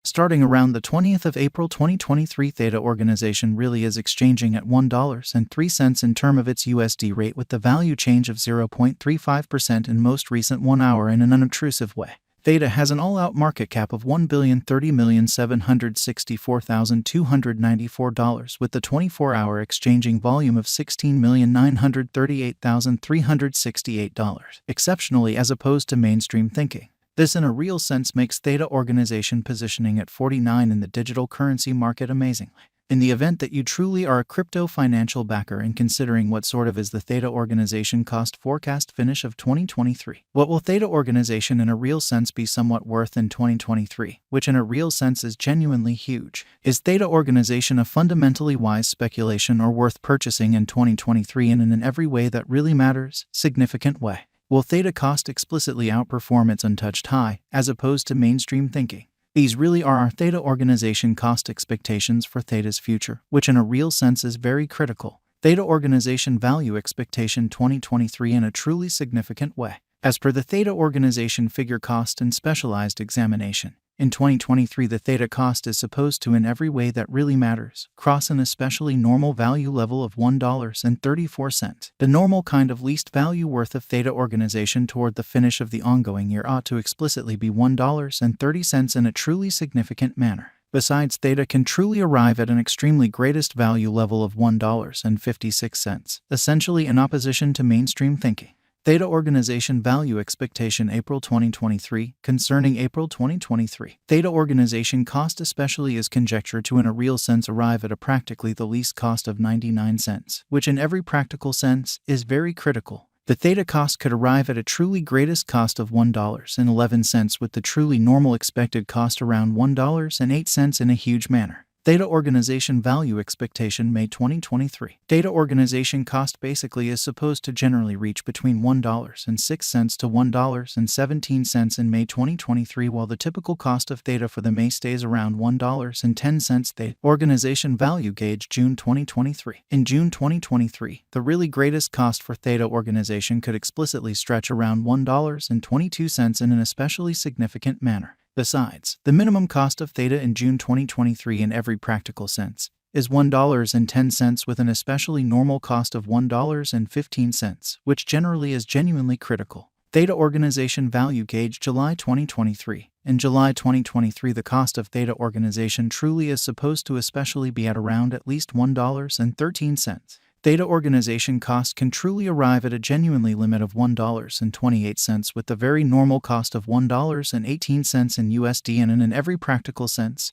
Starting around the 20th of April 2023, Theta organization really is exchanging at $1.03 in term of its USD rate, with the value change of 0.35% in most recent 1 hour in an unobtrusive way. Theta has an all-out market cap of $1,030,764,294, with the 24-hour exchanging volume of $16,938,368, exceptionally as opposed to mainstream thinking. This in a real sense makes Theta organization positioning at 49 in the digital currency market amazingly. In the event that you truly are a crypto financial backer and considering what sort of is the Theta organization cost forecast finish of 2023, what will Theta organization in a real sense be somewhat worth in 2023, which in a real sense is genuinely huge? Is Theta organization a fundamentally wise speculation or worth purchasing in 2023 and in an every way that really matters, significant way? Will Theta cost explicitly outperform its untouched high, as opposed to mainstream thinking? These really are our Theta organization cost expectations for Theta's future, which in a real sense is very critical. Theta organization value expectation 2023 in a truly significant way. As per the Theta organization figure cost and specialized examination, in 2023 the Theta cost is supposed to in every way that really matters cross an especially normal value level of $1.34. The normal kind of least value worth of Theta organization toward the finish of the ongoing year ought to explicitly be $1.30 in a truly significant manner. Besides, Theta can truly arrive at an extremely greatest value level of $1.56, essentially in opposition to mainstream thinking. Theta organization value expectation April 2023. Concerning April 2023, Theta organization cost especially is conjecture to in a real sense arrive at a practically the least cost of 99 cents, which in every practical sense is very critical. The Theta cost could arrive at a truly greatest cost of $1.11, with the truly normal expected cost around $1.08 in a huge manner. Theta organization value expectation May 2023. Theta organization cost basically is supposed to generally reach between $1.06 to $1.17 in May 2023, while the typical cost of Theta for the May stays around $1.10. Theta organization value gauge June 2023. In June 2023, the really greatest cost for Theta organization could explicitly stretch around $1.22 in an especially significant manner. Besides, the minimum cost of Theta in June 2023 in every practical sense is $1.10, with an especially normal cost of $1.15, which generally is genuinely critical. Theta organization value gauge July 2023. In July 2023, the cost of Theta organization truly is supposed to especially be at around at least $1.13. Theta organization cost can truly arrive at a genuinely limit of $1.28, with the very normal cost of $1.18 in USD and in an every practical sense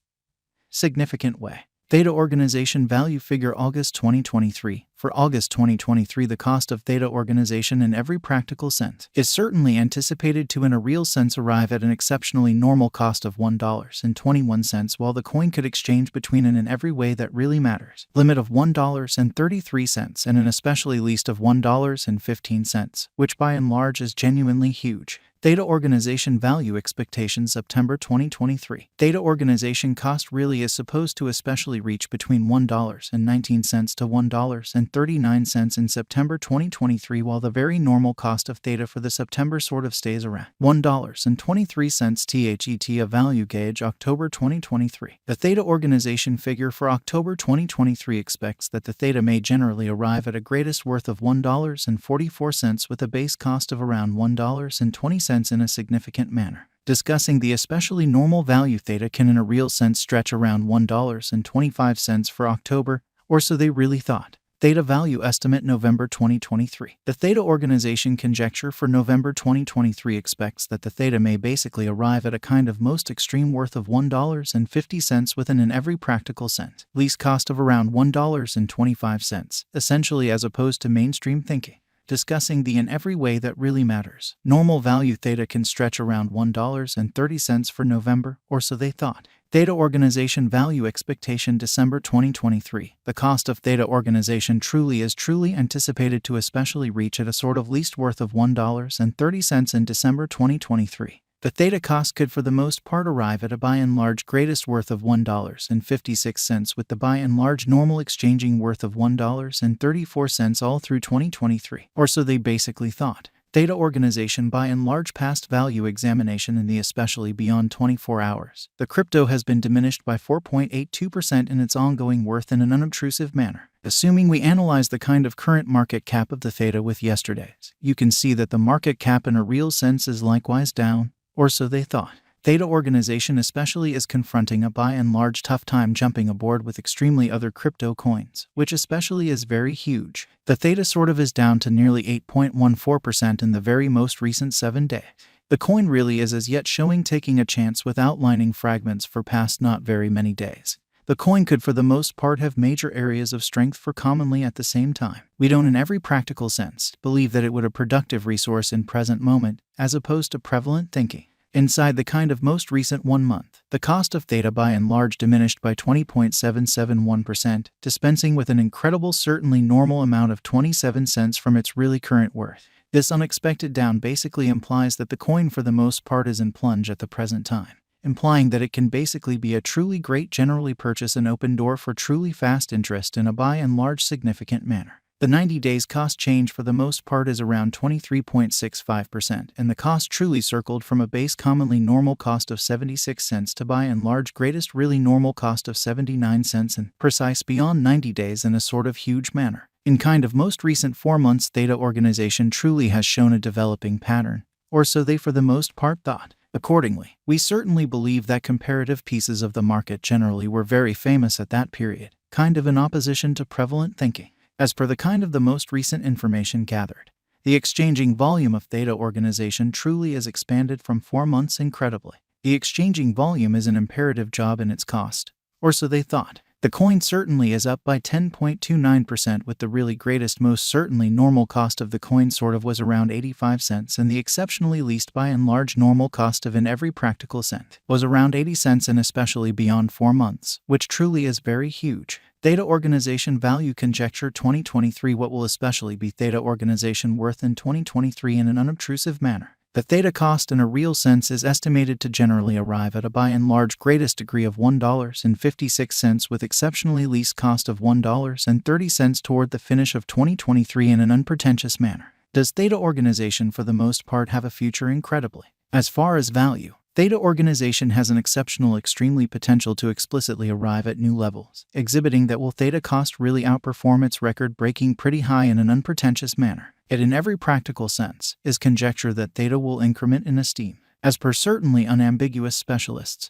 significant way. Theta organization value figure August 2023. For August 2023, the cost of Theta organization in every practical sense is certainly anticipated to in a real sense arrive at an exceptionally normal cost of $1.21, while the coin could exchange between in every way that really matters limit of $1.33 and an especially least of $1.15, which by and large is genuinely huge. Theta organization value expectation September 2023. Theta organization cost really is supposed to especially reach between $1.19 to $1.39 in September 2023, while the very normal cost of Theta for the September sort of stays around $1.23. THET a value gauge October 2023. The Theta organization figure for October 2023 expects that the Theta may generally arrive at a greatest worth of $1.44, with a base cost of around $1.20 in a significant manner. Discussing the especially normal value Theta can in a real sense stretch around $1.25 for October, or so they really thought. Theta value estimate November 2023. The Theta organization conjecture for November 2023 expects that the Theta may basically arrive at a kind of most extreme worth of $1.50 within an every practical sense least cost of around $1.25, essentially as opposed to mainstream thinking. Discussing the in every way that really matters. Normal value Theta can stretch around $1.30 for November, or so they thought. Theta organization value expectation December 2023. The cost of Theta organization truly is anticipated to especially reach at a sort of least worth of $1.30 in December 2023. The Theta cost could for the most part arrive at a by and large greatest worth of $1.56, with the by and large normal exchanging worth of $1.34 all through 2023, or so they basically thought. Theta organization by and large past value examination in the especially beyond 24 hours. The crypto has been diminished by 4.82% in its ongoing worth in an unobtrusive manner. Assuming we analyze the kind of current market cap of the Theta with yesterday's, you can see that the market cap in a real sense is likewise down, or so they thought. Theta organization especially is confronting a by and large tough time jumping aboard with extremely other crypto coins, which especially is very huge. The Theta sort of is down to nearly 8.14% in the very most recent 7 days. The coin really is as yet showing taking a chance with outlining fragments for past not very many days. The coin could for the most part have major areas of strength for commonly at the same time. We don't in every practical sense believe that it would a productive resource in present moment as opposed to prevalent thinking. Inside the kind of most recent 1 month, the cost of Theta by and large diminished by 20.771%, dispensing with an incredible certainly normal amount of 27 cents from its really current worth. This unexpected down basically implies that the coin for the most part is in plunge at the present time, implying that it can basically be a truly great generally purchase and open door for truly fast interest in a by and large significant manner. The 90 days cost change for the most part is around 23.65%, and the cost truly circled from a base commonly normal cost of 76 cents to by and large greatest really normal cost of 79 cents and precise beyond 90 days in a sort of huge manner. In kind of most recent 4 months, Theta organization truly has shown a developing pattern, or so they for the most part thought. Accordingly, we certainly believe that comparative pieces of the market generally were very famous at that period, kind of in opposition to prevalent thinking. As per the kind of the most recent information gathered, the exchanging volume of Theta organization truly is expanded from 4 months incredibly. The exchanging volume is an imperative job in its cost, or so they thought. The coin certainly is up by 10.29% with the really greatest most certainly normal cost of the coin sort of was around 85 cents and the exceptionally least by and large normal cost of in every practical cent was around 80 cents and especially beyond 4 months, which truly is very huge. Theta organization value conjecture 2023. What will especially be Theta organization worth in 2023 in an unobtrusive manner? The Theta cost in a real sense is estimated to generally arrive at a by and large greatest degree of $1.56 with exceptionally least cost of $1.30 toward the finish of 2023 in an unpretentious manner. Does Theta organization for the most part have a future? Incredibly. As far as value, Theta organization has an exceptional extremely potential to explicitly arrive at new levels, exhibiting that will Theta cost really outperform its record breaking pretty high in an unpretentious manner. It in every practical sense is conjecture that Theta will increment in esteem, as per certainly unambiguous specialists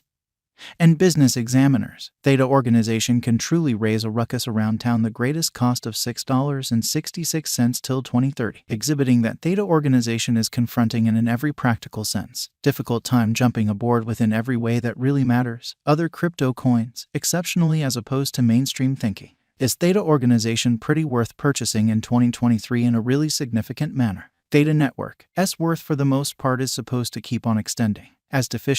and business examiners. Theta organization can truly raise a ruckus around town the greatest cost of $6.66 till 2030, exhibiting that Theta organization is confronting in every practical sense difficult time jumping aboard within every way that really matters other crypto coins, exceptionally as opposed to mainstream thinking. Is Theta organization pretty worth purchasing in 2023 in a really significant manner? Theta network's worth for the most part is supposed to keep on extending, as deficient